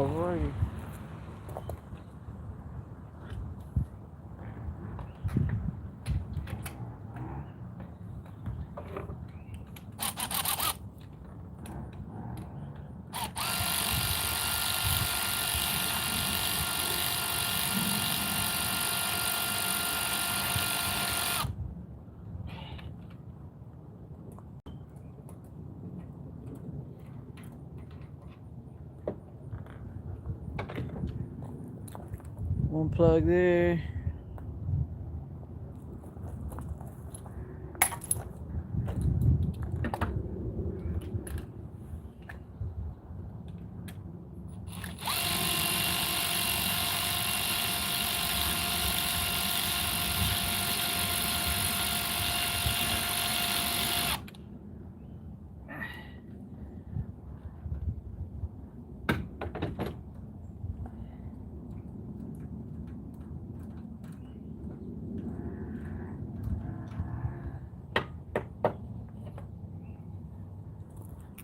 Alrighty. One plug there.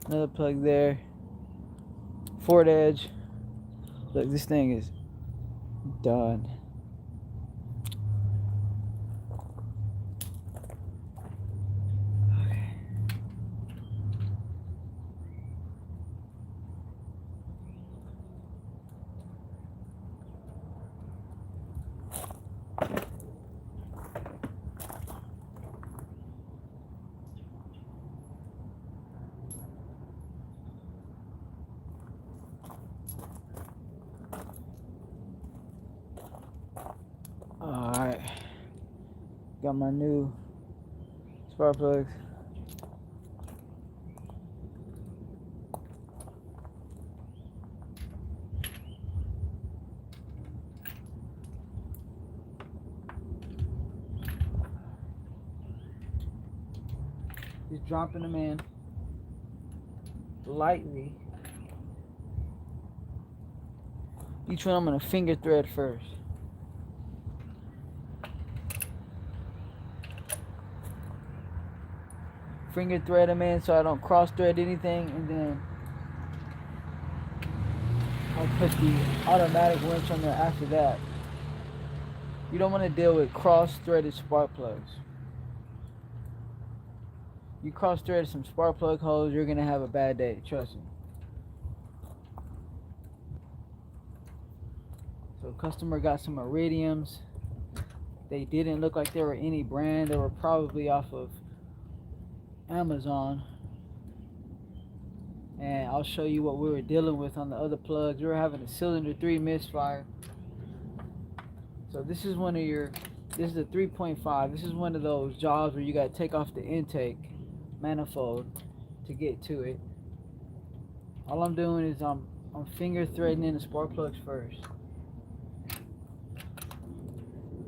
Another plug there. Forward edge. Look, this thing is done. Alright. Got my new spark plugs. Just dropping them in lightly. Each one I'm gonna finger thread first. Finger thread them in so I don't cross thread anything, and then I'll put the automatic wrench on there after that. You don't want to deal with cross threaded spark plugs. You cross thread some spark plug holes, you're gonna have a bad day, trust me. So customer got some iridiums. They didn't look like they were any brand. They were probably off of Amazon. And I'll show you what we were dealing with on the other plugs. We were having a cylinder 3 misfire. So this is one of your, this is the 3.5. This is one of those jobs where you got to take off the intake manifold to get to it. All I'm doing is I'm finger threading in the spark plugs first.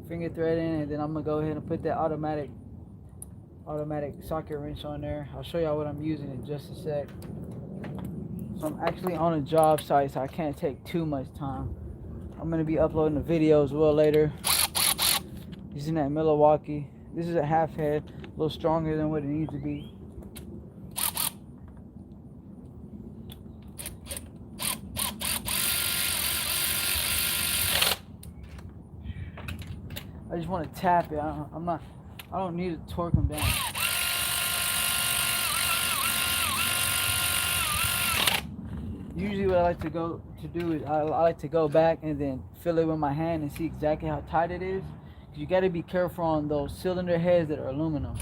Finger threading, and then I'm gonna go ahead and put that automatic socket wrench on there. I'll show y'all what I'm using in just a sec. So I'm actually on a job site, so I can't take too much time. I'm gonna be uploading the video as well later. Using that Milwaukee. This is a half head, a little stronger than what it needs to be. I just want to tap it. I don't need to torque them down. Usually what I like to do is I like to go back and then feel it with my hand and see exactly how tight it is. You got to be careful on those cylinder heads that are aluminum.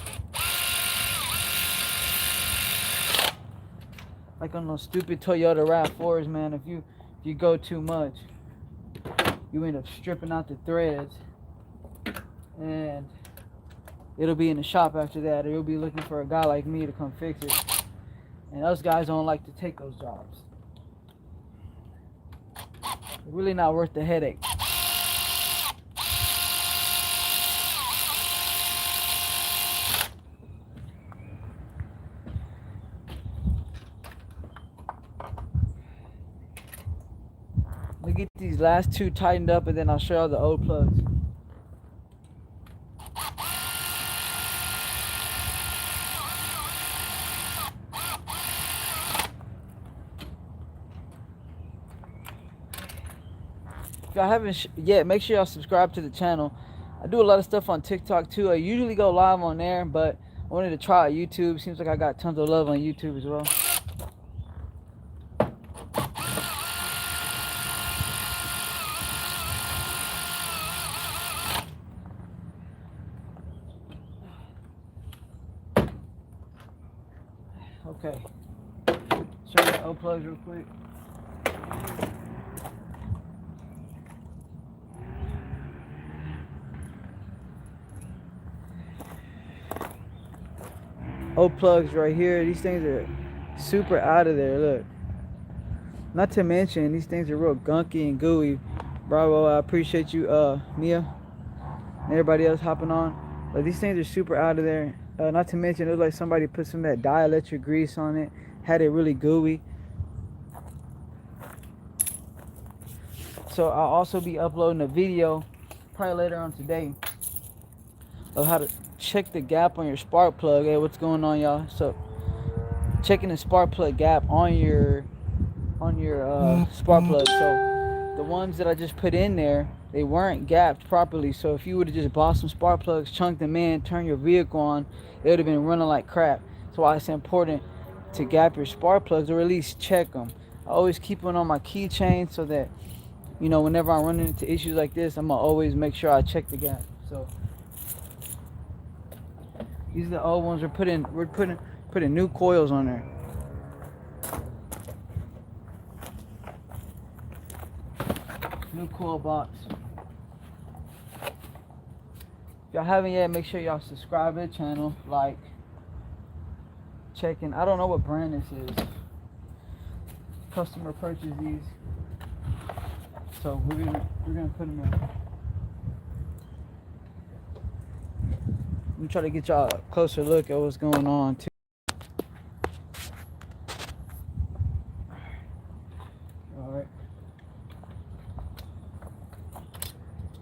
Like on those stupid Toyota RAV4s, man. If you go too much, you end up stripping out the threads. And it'll be in the shop after that, or you'll be looking for a guy like me to come fix it. And those guys don't like to take those jobs. It's really not worth the headache. Let me get these last two tightened up, and then I'll show you the old plugs. If y'all haven't yet, make sure y'all subscribe to the channel. I do a lot of stuff on TikTok too. I usually go live on there, but I wanted to try YouTube. Seems like I got tons of love on YouTube as well. Okay. Show you the O plugs real quick. O plugs right here. These things are super out of there. Look. Not to mention, these things are real gunky and gooey. Bravo, I appreciate you, Mia, and everybody else hopping on. But these things are super out of there. Not to mention, it looks like somebody put some of that dielectric grease on it. Had it really gooey. So I'll also be uploading a video, probably later on today, of how to check the gap on your spark plug. Hey, what's going on, y'all? So, checking the spark plug gap on your spark plug. So the ones that I just put in there, they weren't gapped properly. So if you would have just bought some spark plugs, chunked them in, turned your vehicle on, it would have been running like crap. That's why it's important to gap your spark plugs, or at least check them. I always keep one on my keychain so that, you know, whenever I'm running into issues like this, I'm gonna always make sure I check the gap. So these are the old ones. We're putting new coils on there. New coil box. If y'all haven't yet, make sure y'all subscribe to the channel, like, checking. I don't know what brand this is. Customer purchased these, so we're gonna put them in. I'm trying to get y'all a closer look at what's going on too. All right.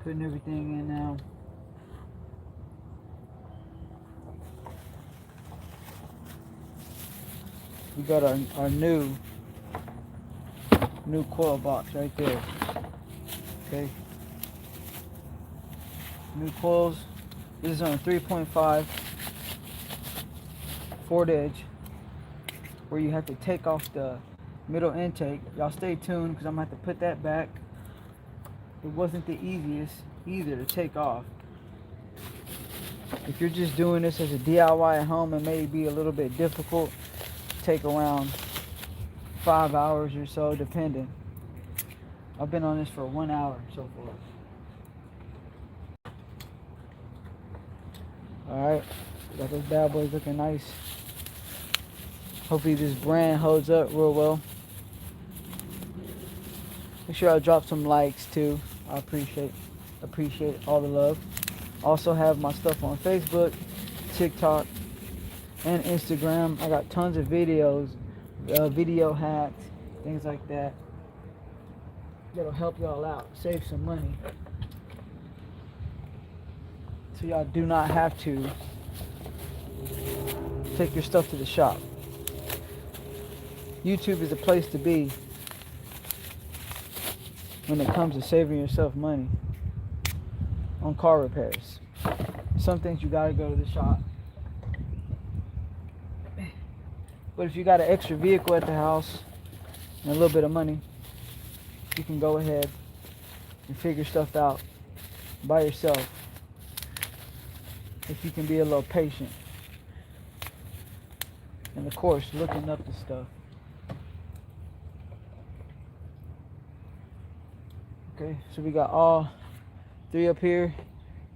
Putting everything in now. We got our new coil box right there. Okay. New coils. This is on a 3.5 Ford Edge, where you have to take off the middle intake. Y'all stay tuned because I'm gonna have to put that back. It wasn't the easiest either to take off. If you're just doing this as a DIY at home, it may be a little bit difficult. Take around 5 hours or so, depending. I've been on this for 1 hour so far. Alright, got those bad boys looking nice. Hopefully this brand holds up real well. Make sure I drop some likes too. I appreciate all the love. Also have my stuff on Facebook, TikTok, and Instagram. I got tons of videos, video hacks, things like that. That'll help y'all out, save some money. So y'all do not have to take your stuff to the shop. YouTube is a place to be when it comes to saving yourself money on car repairs. Some things you gotta go to the shop. But if you got an extra vehicle at the house and a little bit of money, you can go ahead and figure stuff out by yourself. If you can be a little patient. And of course, looking up the stuff. Okay, so we got all 3 up here,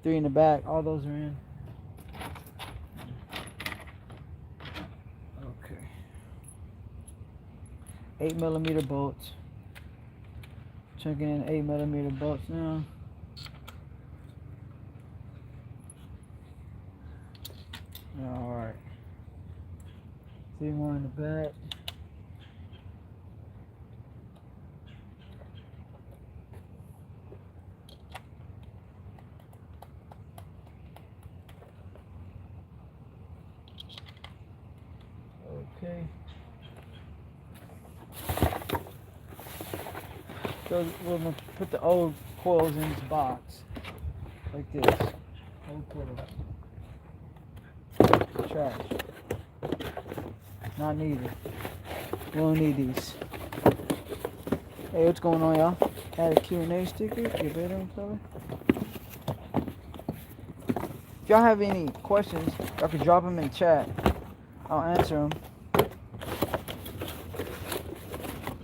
3 in the back. All those are in. Okay. 8mm bolts. Checking in 8mm bolts now. Alright. 3 more in the back. Okay. So we're gonna put the old coils in this box. Like this. Okay. Trash. Not needed. We don't need these. Hey, what's going on, y'all? Add a Q&A sticker. Get better on color. If y'all have any questions, y'all can drop them in chat. I'll answer them.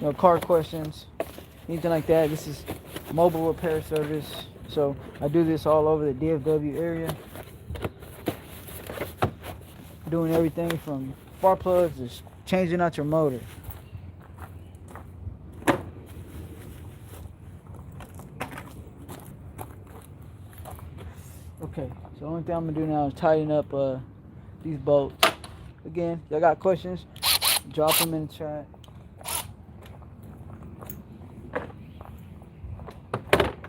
You know, car questions, anything like that. This is mobile repair service. So I do this all over the DFW area. Doing everything from spark plugs to changing out your motor. Okay, so the only thing I'm gonna do now is tighten up these bolts. Again, y'all got questions, drop them in the chat.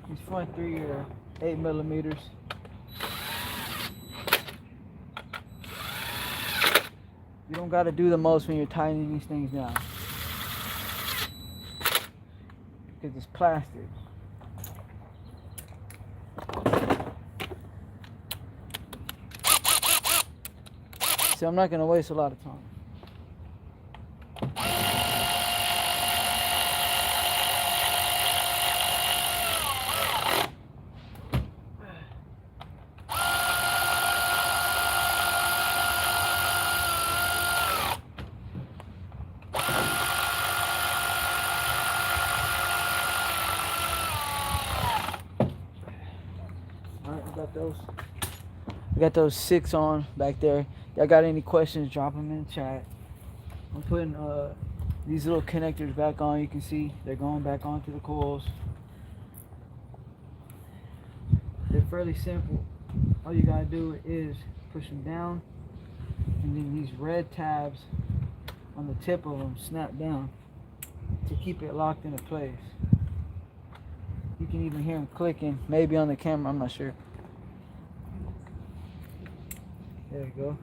These front three are 8 millimeters. You don't gotta do the most when you're tightening these things down, because it's plastic. So I'm not gonna waste a lot of time. Alright, we got those 6 on back there. Y'all got any questions, drop them in the chat. I'm putting these little connectors back on. You can see they're going back onto the coils. They're fairly simple. All you gotta do is push them down, and then these red tabs on the tip of them snap down to keep it locked into place. You can even hear them clicking, maybe on the camera, I'm not sure. There we go.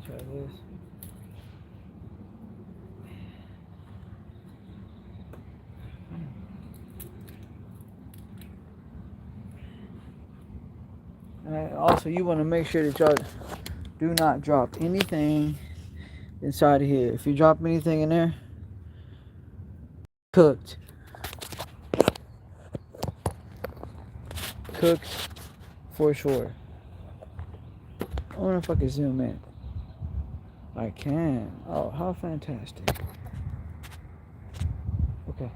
Try this. And also, you want to make sure that y'all do not drop anything inside of here. If you drop anything in there, cooked. Cooked for sure. I wonder if I can zoom in. I can. Oh, how fantastic. Okay.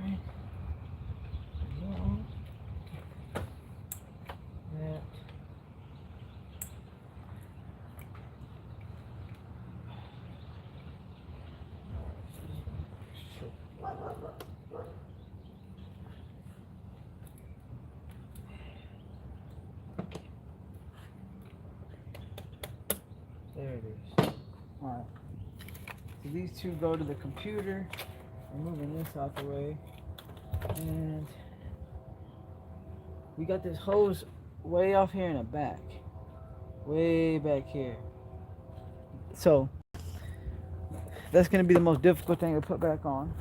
Alright. That. There it is. Alright. So these two go to the computer. I'm moving this out the way. And we got this hose way off here in the back. Way back here. So that's going to be the most difficult thing to put back on.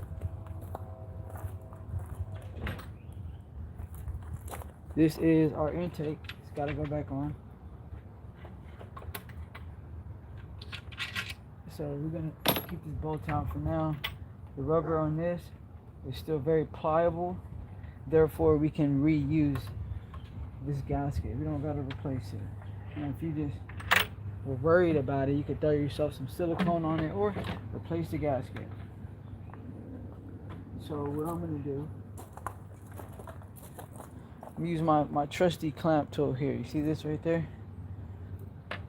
This is our intake. It's got to go back on. So we're going to keep this bolt out for now. The rubber on this is still very pliable. Therefore, we can reuse this gasket. We don't got to replace it. And if you just were worried about it, you could throw yourself some silicone on it or replace the gasket. So what I'm going to do, I'm going to use my trusty clamp tool here. You see this right there?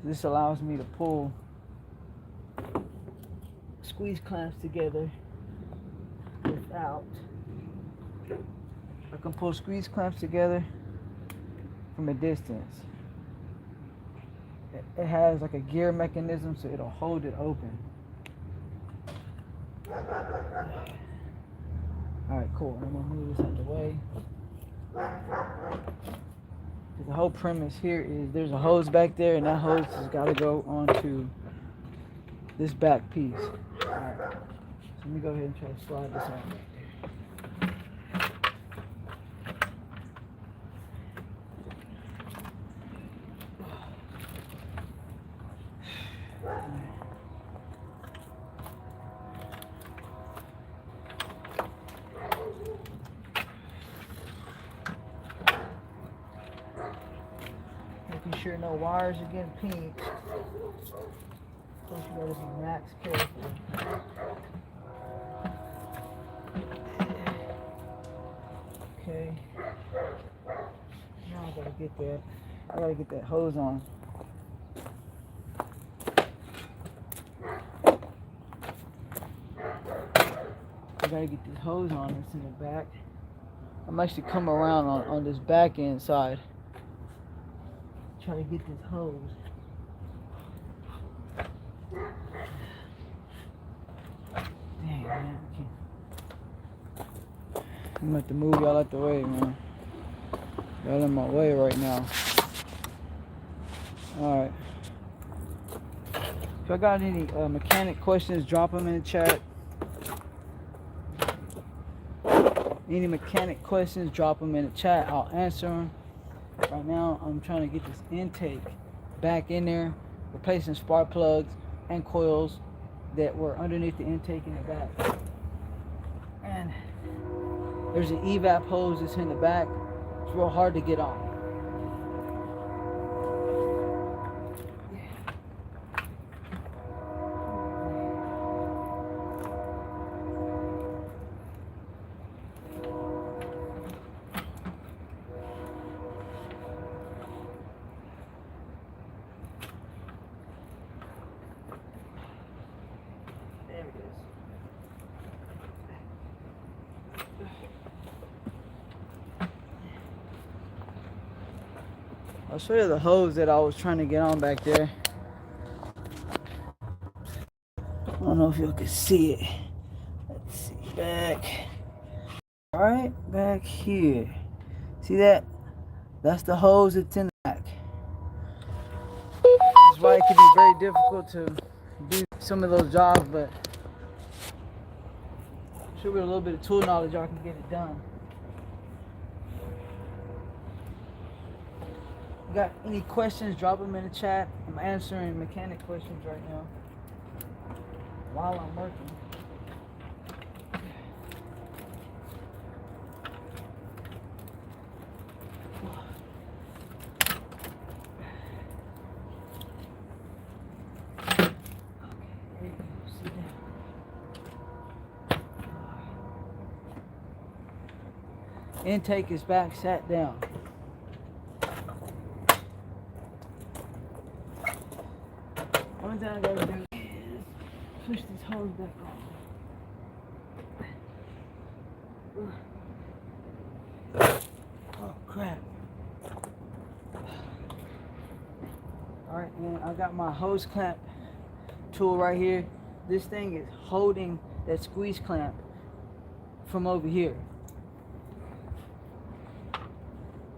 This allows me to pull squeeze clamps together without. I can pull squeeze clamps together from a distance. It has like a gear mechanism, so it'll hold it open. Alright, cool. I'm gonna move this out the way. The whole premise here is there's a hose back there, and that hose has got to go onto this back piece. Alright, so let me go ahead and try to slide this on. Making sure no wires are getting pinched. Of course, you gotta be max careful. Okay. Now I gotta get that hose on. I gotta get this hose on. It's in the back. I'm actually coming around on this back end side. Try to get this hose. Dang, man. I'm gonna have to move y'all out the way, man. Y'all in my way right now. Alright. If y'all got any mechanic questions, drop them in the chat. Any mechanic questions, drop them in the chat. I'll answer them. Right now, I'm trying to get this intake back in there, replacing spark plugs and coils that were underneath the intake in the back. And there's an evap hose that's in the back. It's real hard to get on. I'll show you the hose that I was trying to get on back there. I don't know if y'all can see it. Let's see, back. Right back here. See that? That's the hose that's in the back. That's why it can be very difficult to do some of those jobs, but I'm sure with a little bit of tool knowledge, y'all can get it done. Got any questions, drop them in the chat. I'm answering mechanic questions right now while I'm working. Intake is back, sat down. One thing I gotta do is push this hose back on. Oh crap. Alright, and I got my hose clamp tool right here. This thing is holding that squeeze clamp from over here.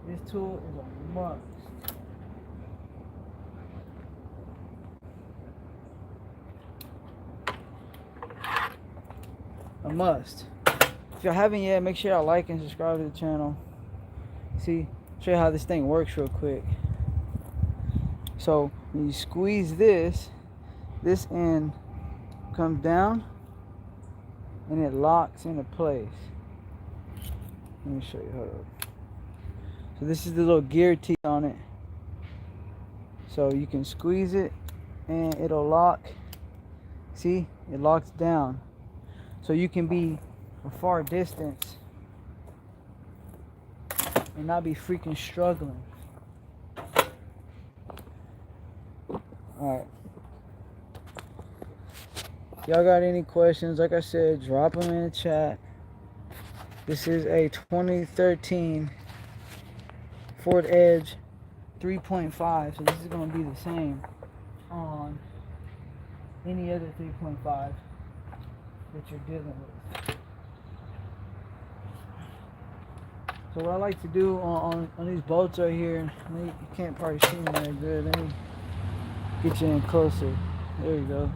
This tool is a must. A must. If y'all haven't yet, make sure y'all like and subscribe to the channel. See, show you how this thing works real quick. So when you squeeze this end comes down and it locks into place. Let me show you. Hold up. So this is the little gear teeth on it. So you can squeeze it and it'll lock. See, it locks down. So you can be a far distance and not be freaking struggling. Alright. Y'all got any questions? Like I said, drop them in the chat. This is a 2013 Ford Edge 3.5. So this is going to be the same on any other 3.5 that you're dealing with. So what I like to do on these bolts right here, you can't probably see them that good. Let me get you in closer. There you go.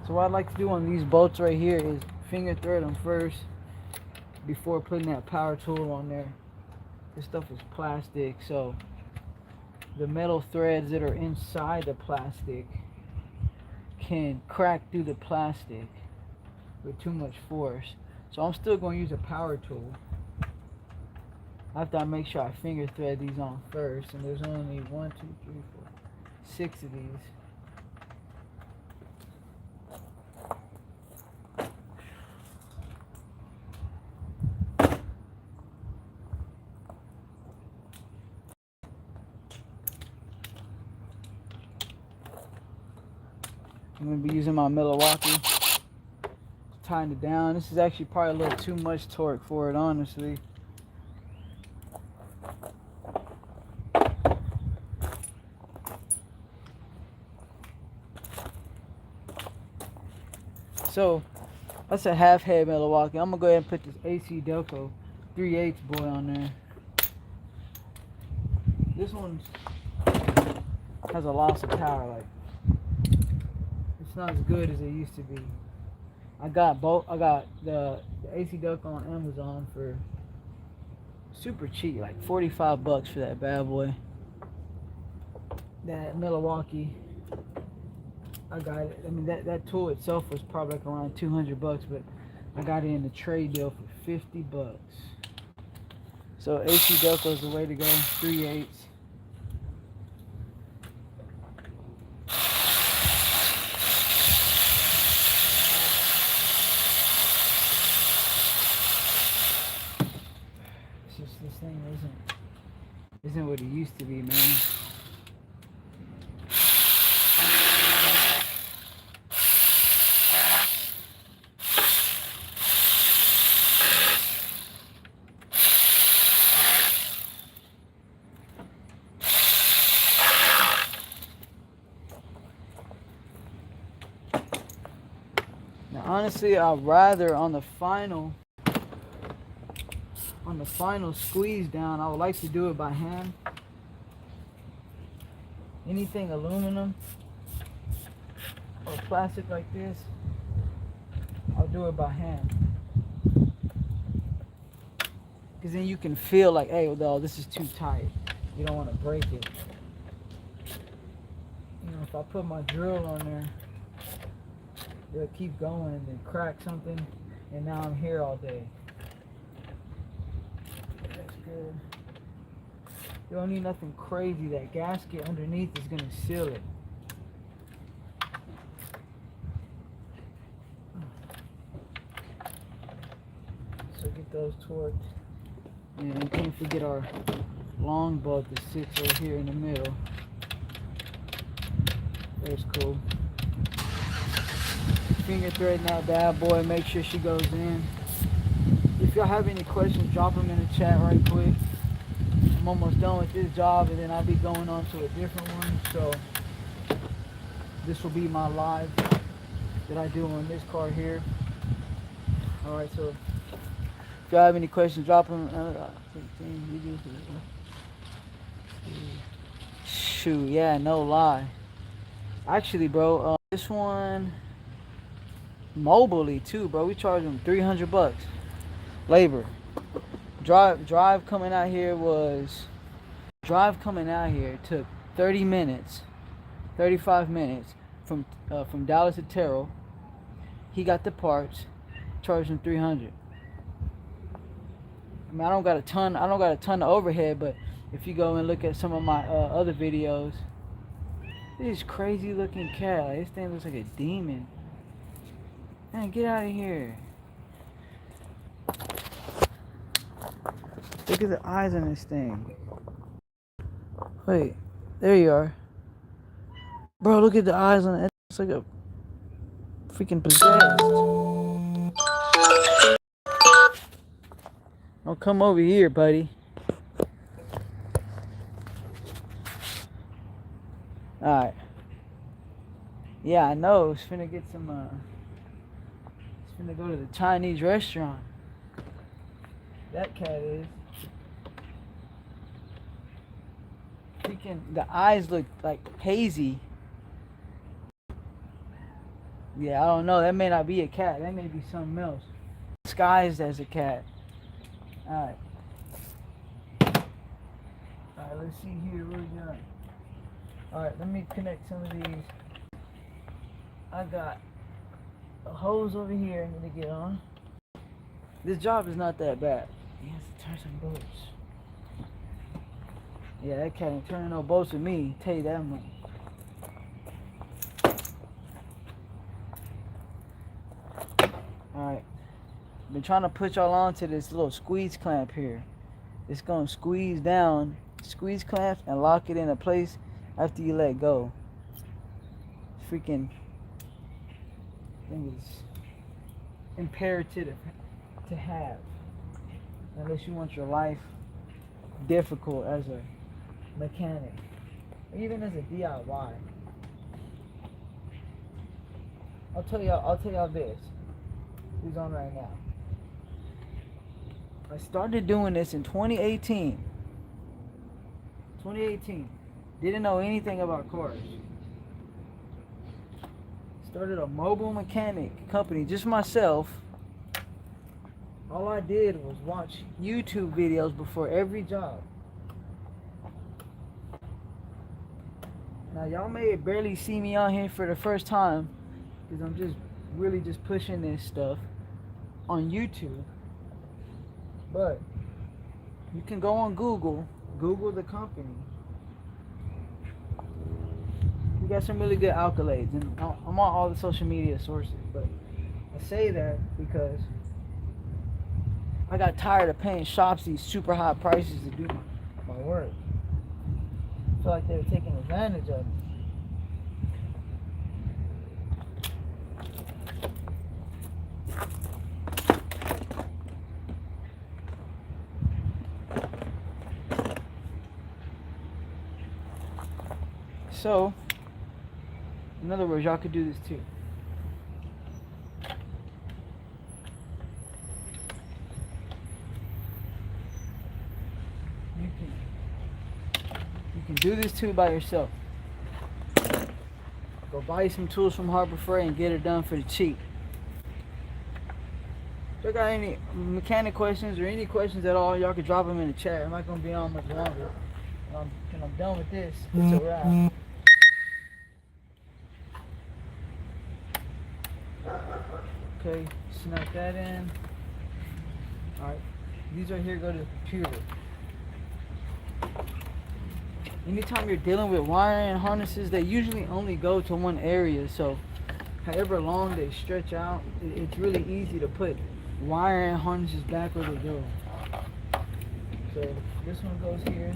So what I like to do on these bolts right here is finger thread them first before putting that power tool on there. This stuff is plastic, so the metal threads that are inside the plastic can crack through the plastic with too much force. So I'm still going to use a power tool after I make sure I finger thread these on first. And there's only 1, 2, 3, 4, 6 of these. I'm going to be using my Milwaukee, tying it down. This is actually probably a little too much torque for it, honestly. So that's a half head Milwaukee. I'm going to go ahead and put this AC Delco 3/8 boy on there. This one has a loss of power, like it's not as good as it used to be. I got the AC Duck on Amazon for super cheap, like 45 bucks for that bad boy. That Milwaukee, I got it. I mean that tool itself was probably like around 200 bucks, but I got it in the trade deal for 50 bucks. So AC Delco is the way to go. 3/8. This thing isn't what it used to be, man. Now, honestly, I'd rather on the final squeeze down, I would like to do it by hand. Anything aluminum or plastic like this, I'll do it by hand. Because then you can feel like, hey, well, this is too tight. You don't want to break it. You know, if I put my drill on there, it'll keep going and then crack something, and now I'm here all day. That's good. You don't need nothing crazy. That gasket underneath is going to seal it. So get those torqued. And you can't forget our long bolt that sits right here in the middle. That's cool. Finger threading that bad boy, make sure she goes in. If y'all have any questions, drop them in the chat right quick. I'm almost done with this job and then I'll be going on to a different one. So this will be my live that I do on this car here. Alright, so if y'all have any questions, drop them. Shoot, yeah, no lie. Actually, bro, this one mobilely too, bro. We charge them 300 bucks labor. Drive coming out here took 30 minutes, 35 minutes from Dallas to Terrell. He got the parts, charged him 300. I mean, I don't got a ton of overhead, but if you go and look at some of my other videos, this crazy looking cat, like, this thing looks like a demon. Man, get out of here. Look at the eyes on this thing. Wait, there you are. Bro, look at the eyes on it. It's like a freaking possessed. Don't come over here, buddy. Alright. Yeah, I know. It's finna get some, it's finna go to the Chinese restaurant. That cat is. Freaking, the eyes look like hazy. Yeah, I don't know. That may not be a cat. That may be something else. Disguised as a cat. Alright. Alright, let's see here. What we got? Alright, let me connect some of these. I got a hose over here I'm gonna get on. This job is not that bad. He has to turn some bolts. Yeah, that cat ain't turning no bolts with me. Tell you that much. Alright. Been trying to put y'all onto this little squeeze clamp here. It's gonna squeeze down, squeeze clamp, and lock it into place after you let go. Freaking thing is imperative to have, unless you want your life difficult as a mechanic, or even as a DIY. I'll tell y'all this. Who's on right now? I started doing this in 2018. 2018. Didn't know anything about cars. Started a mobile mechanic company, just myself. All I did was watch YouTube videos before every job. Now y'all may barely see me on here for the first time, because I'm just really just pushing this stuff on YouTube. But you can go on Google the company. We got some really good accolades, and I'm on all the social media sources. But I say that because I got tired of paying shops these super high prices to do my work. I feel like they were taking advantage of me. So, in other words, y'all could do this too. You can do this too by yourself. Go buy you some tools from Harbor Freight and get it done for the cheap. If you got any mechanic questions or any questions at all, y'all can drop them in the chat. I'm not going to be on much longer. When I'm done with this, it's a wrap. Okay, snap that in. Alright, these right here go to the computer. Anytime you're dealing with wiring and harnesses, they usually only go to one area, so however long they stretch out, it's really easy to put wire and harnesses back where they go. So this one goes here,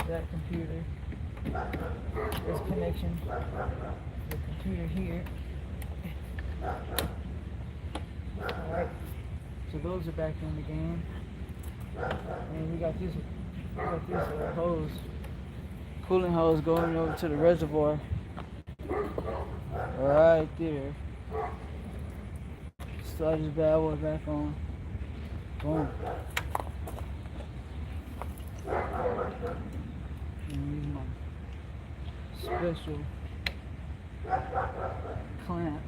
that computer, this connection, the computer here. Alright, so those are back in the game, and we got this hose, cooling hose going over to the reservoir right there. Slide this bad boy back on. Boom. And use my special clamp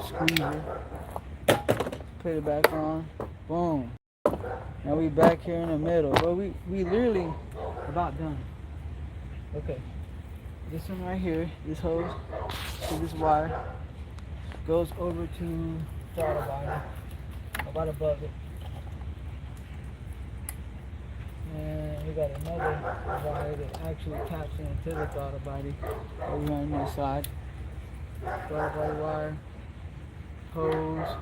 squeezer. Put it back on. Boom. Now we back here in the middle, but we literally about done. Okay, this one right here, this hose, so this wire goes over to throttle body, about above it, and we got another wire that actually taps into the throttle body over on this side. Throttle body wire, hose,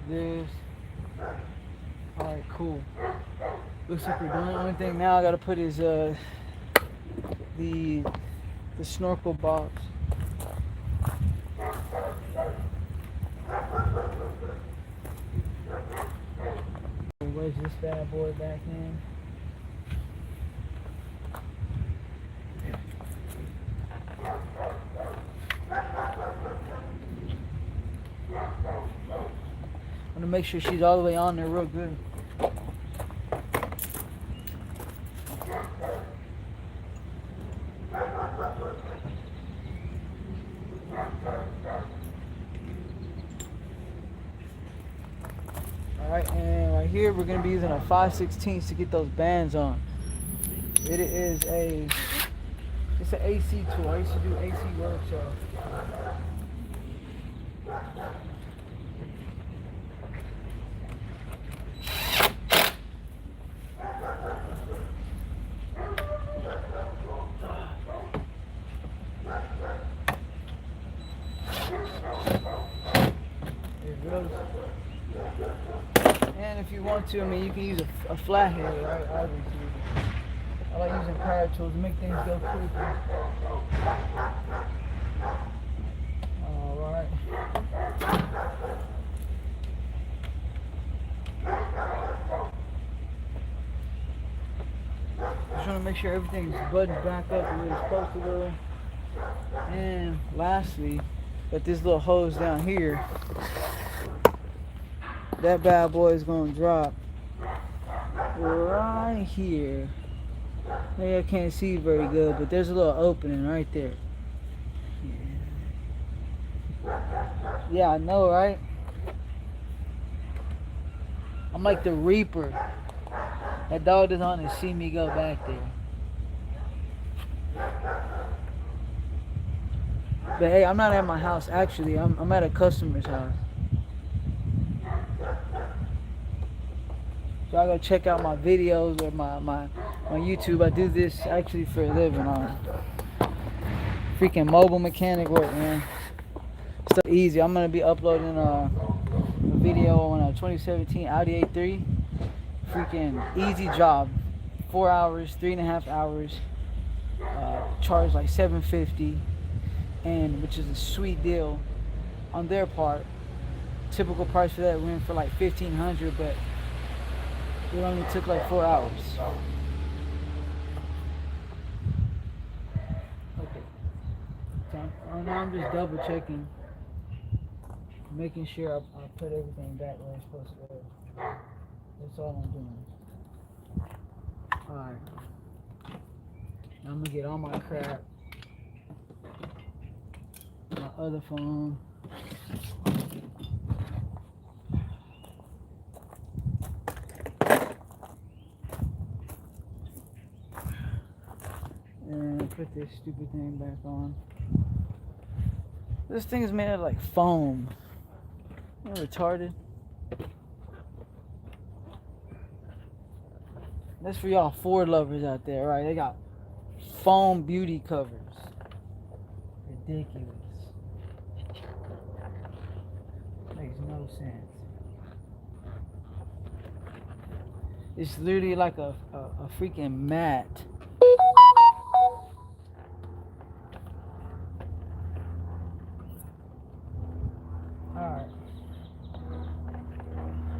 this. Alright, cool. Looks like we're done. The only thing now I gotta put is the snorkel box. Wedge this bad boy back in. to make sure she's all the way on there real good. Alright, and right here we're going to be using a 5/16 to get those bands on. It's an AC tool. I used to do AC work, so. And if you want to, I mean, you can use a flathead, right? Obviously. I like using power tools to make things go quicker. Alright. Just want to make sure everything's buttoned back up the way it's supposed to go. And lastly, got this little hose down here. That bad boy is going to drop right here. Maybe I can't see very good, but there's a little opening right there. Yeah, I know, right? I'm like the Reaper. That dog doesn't want to see me go back there. But hey, I'm not at my house actually. I'm at a customer's house. So I go check out my videos or my YouTube. I do this actually for a living on freaking mobile mechanic work, man. So easy. I'm gonna be uploading a video on a 2017 Audi A3. Freaking easy job. 4 hours, 3.5 hours. Charged like $750, and which is a sweet deal on their part. Typical price for that went for like $1,500, but it only took like 4 hours. Okay. So now I'm just double checking, making sure I put everything back where it's supposed to go. That's all I'm doing. Alright. Now I'm gonna get all my crap. My other phone. And put this stupid thing back on. This thing is made of like foam. Am I retarded? That's for y'all Ford lovers out there, right? They got foam beauty covers. Ridiculous. Makes no sense. It's literally like a freaking mat. Alright.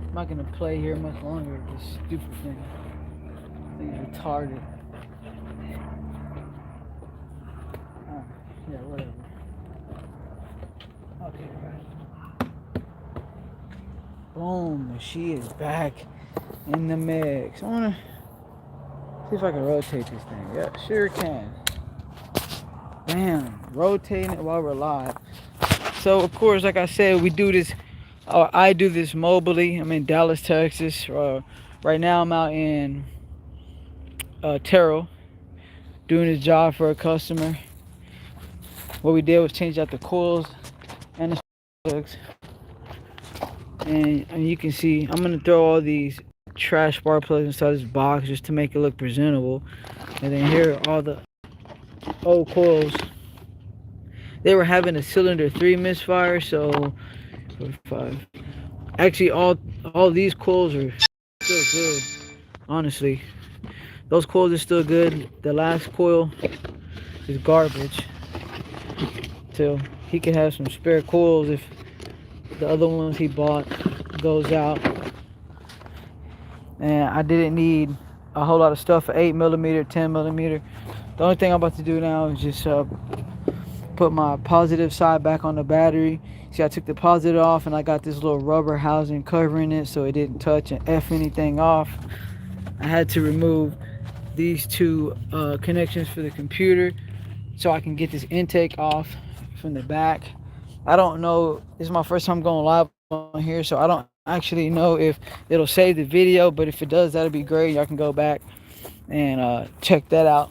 I'm not gonna play here much longer with this stupid thing. Thing's retarded. Yeah, whatever. Okay, right. Boom, she is back in the mix. I wanna see if I can rotate this thing. Yeah, sure can. Bam, rotating it while we're live. So of course, like I said, we do this, or I do this mobily. I'm in Dallas, Texas. Right now I'm out in Terrell, doing this job for a customer. What we did was change out the coils and the plugs. And you can see, I'm gonna throw all these trash spark plugs inside this box just to make it look presentable. And then here are all the old coils. They were having a cylinder 3 misfire, so 5. Actually, all these coils are still good. Honestly, those coils are still good. The last coil is garbage. So he could have some spare coils if the other ones he bought goes out. And I didn't need a whole lot of stuff for 8mm, 10mm. The only thing I'm about to do now is just put my positive side back on the battery, See, I took the positive off and I got this little rubber housing covering it so it didn't touch and F anything off. I had to remove these two connections for the computer so I can get this intake off from the back. I don't know, this is my first time going live on here, so I don't actually know if it'll save the video, but if it does, that'll be great. Y'all can go back and check that out.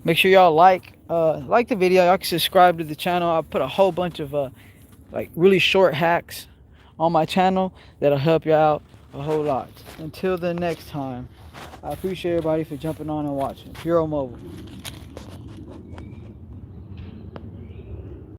Make sure y'all like the video. Y'all can subscribe to the channel. I put a whole bunch of like really short hacks on my channel that'll help you out a whole lot. Until the next time, I appreciate everybody for jumping on and watching. Puro Mobile.